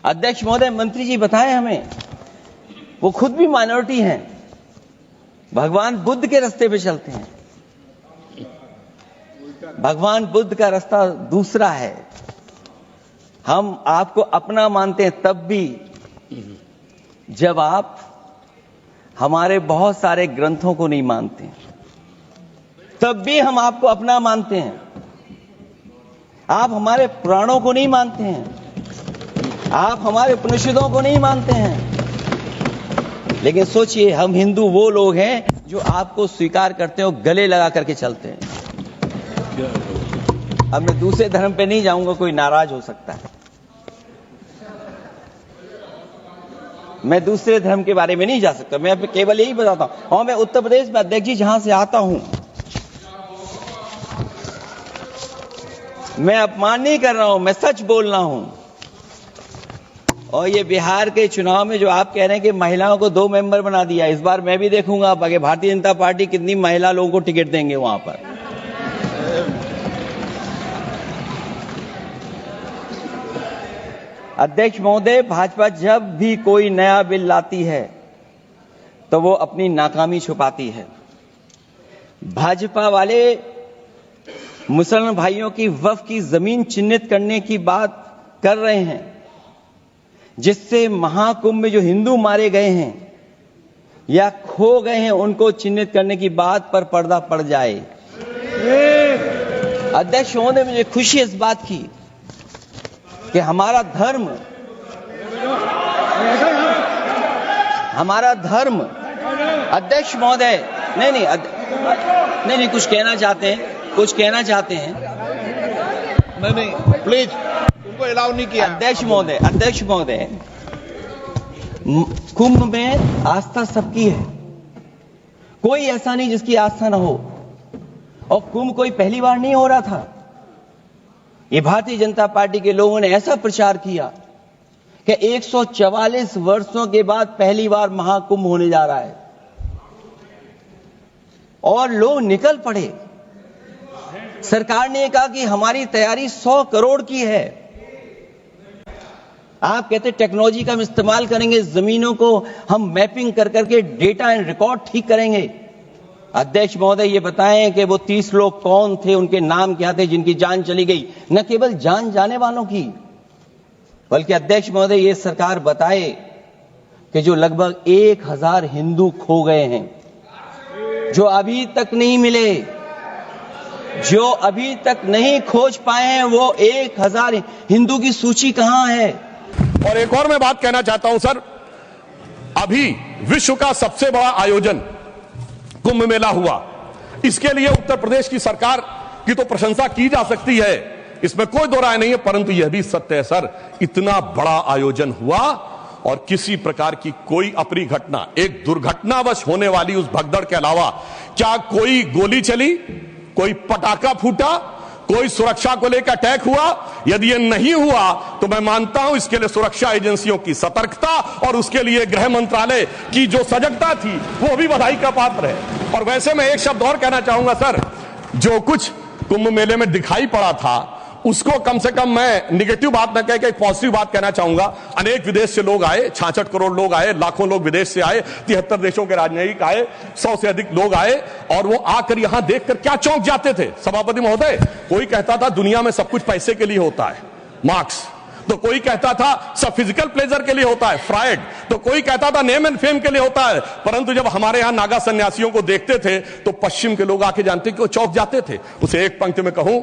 अध्यक्ष महोदय, मंत्री जी बताएं हमें, वो खुद भी माइनॉरिटी हैं, भगवान बुद्ध के रास्ते पे चलते हैं। भगवान बुद्ध का रास्ता दूसरा है। हम आपको अपना मानते हैं तब भी जब आप हमारे बहुत सारे ग्रंथों को नहीं मानते, तब भी हम आपको अपना मानते हैं। आप हमारे पुराणों को नहीं मानते हैं, आप हमारे उपनिषदों को नहीं मानते हैं, लेकिन सोचिए, हम हिंदू वो लोग हैं जो आपको स्वीकार करते हैं और गले लगा करके चलते हैं। अब मैं दूसरे धर्म पे नहीं जाऊंगा, कोई नाराज हो सकता है। मैं दूसरे धर्म के बारे में नहीं जा सकता, मैं केवल यही बताता हूं। और मैं उत्तर प्रदेश में, अध्यक्ष जी, जहां से आता हूं, मैं अपमान नहीं कर रहा हूं, मैं सच बोल रहा हूं। और ये बिहार के चुनाव में जो आप कह रहे हैं कि महिलाओं को 2 मेंबर बना दिया, इस बार मैं भी देखूंगा आगे भारतीय जनता पार्टी कितनी महिला लोगों को टिकट देंगे वहां पर। अध्यक्ष महोदय, भाजपा जब भी कोई नया बिल लाती है तो वो अपनी नाकामी छुपाती है। भाजपा वाले मुसलमान भाइयों की वक्फ की जमीन चिन्हित करने की बात कर रहे हैं, जिससे महाकुंभ में जो हिंदू मारे गए हैं या खो गए हैं, उनको चिन्हित करने की बात पर पर्दा पड़ जाए। अध्यक्ष महोदय, मुझे खुशी इस बात की कि हमारा धर्म अध्यक्ष महोदय, नहीं, कुछ कहना चाहते हैं। नहीं, प्लीज, उनको अलाउ नहीं किया। अध्यक्ष महोदय, कुंभ में आस्था सबकी है, कोई ऐसा नहीं जिसकी आस्था ना हो। और कुंभ कोई पहली बार नहीं हो रहा था। ये भारतीय जनता पार्टी के लोगों ने ऐसा प्रचार किया कि 144 वर्षों के बाद पहली बार महाकुंभ होने जा रहा है, और लोग निकल पड़े। सरकार ने कहा कि हमारी तैयारी 100 करोड़ की है। आप कहते टेक्नोलॉजी का हम इस्तेमाल करेंगे, जमीनों को हम मैपिंग कर करके डेटा एंड रिकॉर्ड ठीक करेंगे। अध्यक्ष महोदय, ये बताएं कि वो 30 लोग कौन थे, उनके नाम क्या थे जिनकी जान चली गई। न केवल जान जाने वालों की, बल्कि अध्यक्ष महोदय, ये सरकार बताए कि जो लगभग 1000 हिंदू खो गए हैं, जो अभी तक नहीं मिले, जो अभी तक नहीं खोज पाए हैं, वो 1000 हिंदू की सूची कहां है? और एक और मैं बात कहना चाहता हूं सर, अभी विश्व का सबसे बड़ा आयोजन कुंभ मेला हुआ। इसके लिए उत्तर प्रदेश की सरकार की तो प्रशंसा की जा सकती है, इसमें कोई दो राय नहीं है, परंतु यह भी सत्य है सर, इतना बड़ा आयोजन हुआ और किसी प्रकार की कोई अप्रिय घटना, एक दुर्घटनावश होने वाली उस भगदड़ के अलावा क्या कोई गोली चली, कोई पटाखा फूटा, कोई सुरक्षा को लेकर अटैक हुआ? यदि यह नहीं हुआ तो मैं मानता हूं इसके लिए सुरक्षा एजेंसियों की सतर्कता और उसके लिए गृह मंत्रालय की जो सजगता थी वो भी बधाई का पात्र है। और वैसे मैं एक शब्द और कहना चाहूंगा सर, जो कुछ कुंभ मेले में दिखाई पड़ा था उसको कम से कम मैं निगेटिव बात न कह के एक पॉजिटिव बात कहना चाहूंगा। अनेक विदेश से लोग आए, 66 करोड़ लोग आए, लाखों लोग विदेश से आए, 73 देशों के राजनयिक आए, 100 से अधिक लोग आए, और वो आकर यहां देखकर क्या चौंक जाते थे। सभापति महोदय, कोई कहता था दुनिया में सब कुछ पैसे के लिए होता है, मार्क्स, तो कोई कहता था सब फिजिकल प्लेजर के लिए होता है, फ्रायड, तो कोई कहता था नेम एंड फेम के लिए होता है। परंतु जब हमारे यहां नागा सन्यासियों को देखते थे तो पश्चिम के लोग आके जानते कि वो चौंक जाते थे। उसे एक पंक्ति में कहूं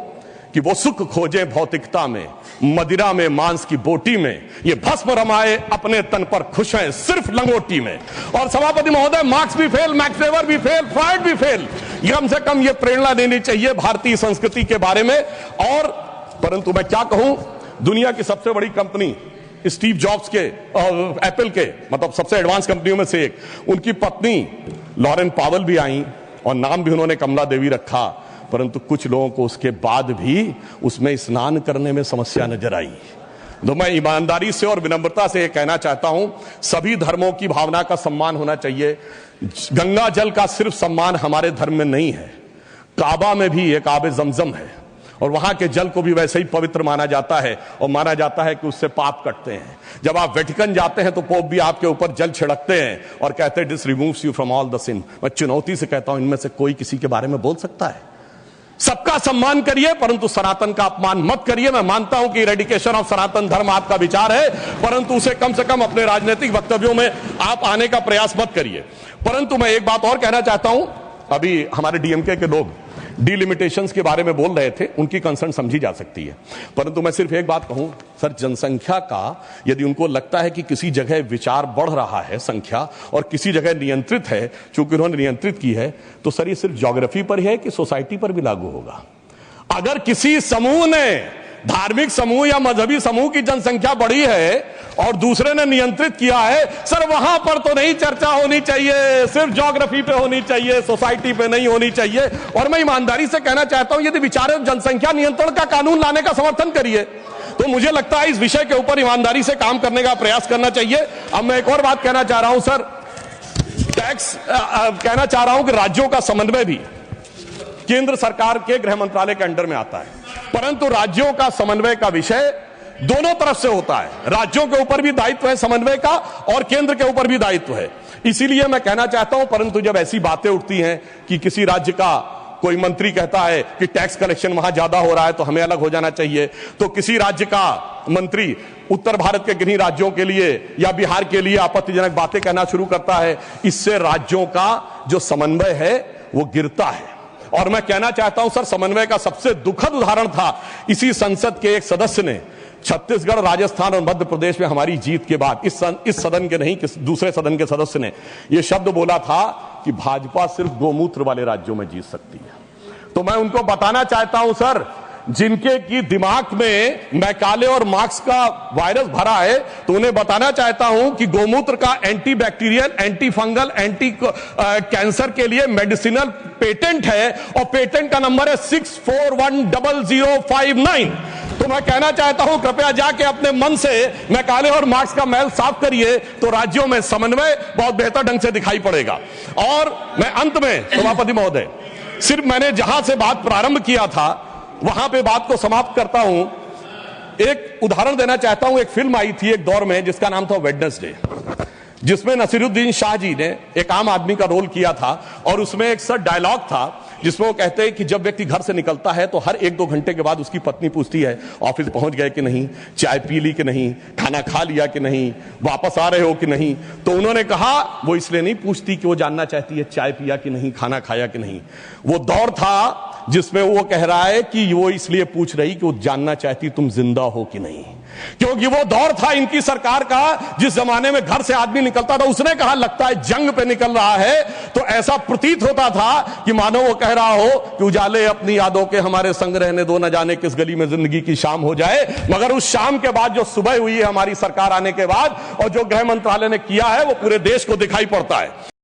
कि वो सुख खोजे भौतिकता में, मदिरा में, मांस की बोटी में, ये भस्म रमाए अपने तन पर, खुश हैं सिर्फ लंगोटी में। और सभापति महोदय, मार्क्स भी फेल, मैक्स वेबर भी फेल, फ्रायड भी फेल। कम से कम ये प्रेरणा देनी चाहिए भारतीय संस्कृति के बारे में। और परंतु मैं क्या कहूं, दुनिया की सबसे बड़ी कंपनी स्टीव जॉब्स के, एप्पल के, मतलब सबसे एडवांस कंपनियों में से एक, उनकी पत्नी लॉरेन पावेल भी आई और नाम भी उन्होंने कमला देवी रखा। परंतु कुछ लोगों को उसके बाद भी उसमें स्नान करने में समस्या नजर आई। तो मैं ईमानदारी से और विनम्रता से यह कहना चाहता हूं, सभी धर्मों की भावना का सम्मान होना चाहिए। गंगा जल का सिर्फ सम्मान हमारे धर्म में नहीं है, काबा में भी एक आबे जमजम है, और वहां के जल को भी वैसे ही पवित्र माना जाता है और माना जाता है कि उससे पाप कटते हैं। जब आप वेटिकन जाते हैं तो पोप भी आपके ऊपर जल छिड़कते हैं और कहते हैं this removes you from all the sin. मैं चुनौती से कहता हूं, इनमें से कोई किसी के बारे में बोल सकता है? सबका सम्मान करिए परंतु सनातन का अपमान मत करिए। मैं मानता हूं कि इरेडिकेशन ऑफ सनातन धर्म आपका विचार है, परंतु उसे कम से कम अपने राजनीतिक वक्तव्यों में आप आने का प्रयास मत करिए। परंतु मैं एक बात और कहना चाहता हूं, अभी हमारे डीएमके के लोग डिलिमिटेशंस के बारे में बोल रहे थे, उनकी कंसर्न समझी जा सकती है, परंतु मैं सिर्फ एक बात कहूं सर, जनसंख्या का यदि उनको लगता है कि किसी जगह विचार बढ़ रहा है संख्या और किसी जगह नियंत्रित है, चूंकि उन्होंने नियंत्रित की है, तो सर ये सिर्फ ज्योग्राफी पर ही है कि सोसाइटी पर भी लागू होगा? अगर किसी समूह ने, धार्मिक समूह या मजहबी समूह की जनसंख्या बढ़ी है और दूसरे ने नियंत्रित किया है, सर वहां पर तो नहीं चर्चा होनी चाहिए, सिर्फ ज्योग्राफी पे होनी चाहिए, सोसाइटी पे नहीं होनी चाहिए। और मैं ईमानदारी से कहना चाहता हूं, यदि विचार जनसंख्या नियंत्रण का कानून लाने का समर्थन करिए, तो मुझे लगता है इस विषय के ऊपर ईमानदारी से काम करने का प्रयास करना चाहिए। अब मैं एक और बात कहना चाह रहा हूं सर, टैक्स कहना चाह रहा हूं कि राज्यों का समन्वय भी केंद्र सरकार के गृह मंत्रालय के अंडर में आता है, परंतु राज्यों का समन्वय का विषय दोनों तरफ से होता है। राज्यों के ऊपर भी दायित्व है समन्वय का और केंद्र के ऊपर भी दायित्व है। इसीलिए मैं कहना चाहता हूं, परंतु जब ऐसी बातें उठती हैं कि किसी राज्य का कोई मंत्री कहता है कि टैक्स कलेक्शन वहां ज्यादा हो रहा है तो हमें अलग हो जाना चाहिए, तो किसी राज्य का मंत्री उत्तर भारत के किन्हीं राज्यों के लिए या बिहार के लिए आपत्तिजनक बातें कहना शुरू करता है, इससे राज्यों का जो समन्वय है वो गिरता है। और मैं कहना चाहता हूं सर, समन्वय का सबसे दुखद उदाहरण था इसी संसद के एक सदस्य ने छत्तीसगढ़, राजस्थान और मध्य प्रदेश में हमारी जीत के बाद इस सदन के नहीं, दूसरे सदन के सदस्य ने यह शब्द बोला था कि भाजपा सिर्फ गोमूत्र वाले राज्यों में जीत सकती है। तो मैं उनको बताना चाहता हूं सर, जिनके की दिमाग में मैकाले और मार्क्स का वायरस भरा है, तो उन्हें बताना चाहता हूं कि गोमूत्र का anti bacterial, anti fungal, anti cancer के लिए मेडिसिनल पेटेंट है और पेटेंट का नंबर है 64100059। तो मैं कहना चाहता हूं, कृपया जाके अपने मन से मैकाले और मार्क्स का मैल साफ करिए, तो राज्यों में समन्वय बहुत बेहतर ढंग से दिखाई पड़ेगा। और मैं अंत में सभापति महोदय, सिर्फ मैंने जहां से बात प्रारंभ किया था वहां पे बात को समाप्त करता हूं। एक उदाहरण देना चाहता हूं, एक फिल्म आई थी एक दौर में जिसका नाम था वेडनेसडे, जिसमें नसीरुद्दीन शाह जी ने एक आम आदमी का रोल किया था और उसमें एक सर डायलॉग था जिसमें वो कहते हैं कि जब व्यक्ति घर से निकलता है तो हर 1-2 घंटे के बाद उसकी पत्नी पूछती है ऑफिस पहुंच गए कि नहीं, चाय पी ली कि नहीं, खाना खा लिया कि नहीं, वापस आ रहे हो कि नहीं। तो उन्होंने कहा वो इसलिए नहीं पूछती कि वो जानना चाहती है चाय पिया कि नहीं, खाना खाया कि नहीं। वो दौर था जिसमें वो कह रहा है कि वो इसलिए पूछ रही कि वो जानना चाहती तुम जिंदा हो कि नहीं, क्योंकि वो दौर था इनकी सरकार का जिस जमाने में घर से आदमी निकलता था, उसने कहा लगता है जंग पे निकल रहा है, तो ऐसा प्रतीत होता था कि मानो वो कह रहा हो कि उजाले अपनी यादों के हमारे संग रहने दो, न जाने किस गली में जिंदगी की शाम हो जाए। मगर उस शाम के बाद जो सुबह हुई है हमारी सरकार आने के बाद और जो गृह मंत्रालय ने किया है वो पूरे देश को दिखाई पड़ता है।